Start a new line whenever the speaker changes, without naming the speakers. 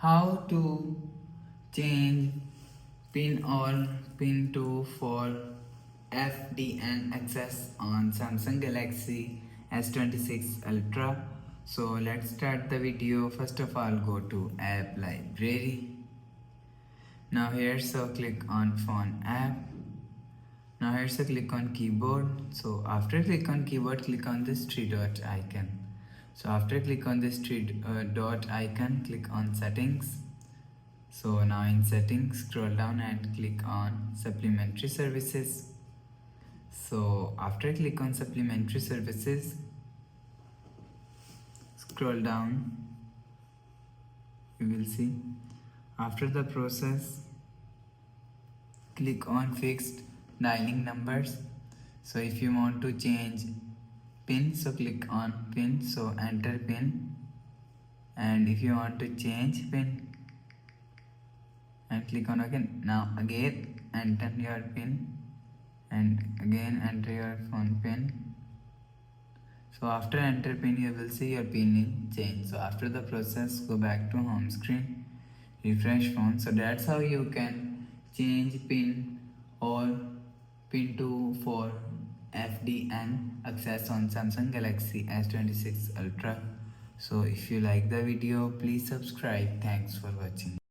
how to change PIN or PIN2 for FDN Access on Samsung Galaxy S26 Ultra. So let's start the video. First of all, go to App Library. Now here, so click on Phone App. Now here, so click on Keyboard. So after click on Keyboard, click on this three dot icon. So after click on this dot icon, click on Settings. So now in Settings, scroll down and click on Supplementary Services. So after click on Supplementary Services, scroll down, you will see. After the process, click on Fixed Dialing Numbers. So if you want to change PIN, so click on PIN, so enter PIN. And if you want to change PIN, and click on again. Now again enter your PIN and again enter your phone PIN. So after enter PIN, you will see your PIN is changed. So after the process, go back to home screen, refresh phone. So that's how you can change PIN or PIN2 for FDN access on Samsung Galaxy S26 Ultra. So if you like the video, please subscribe. Thanks for watching.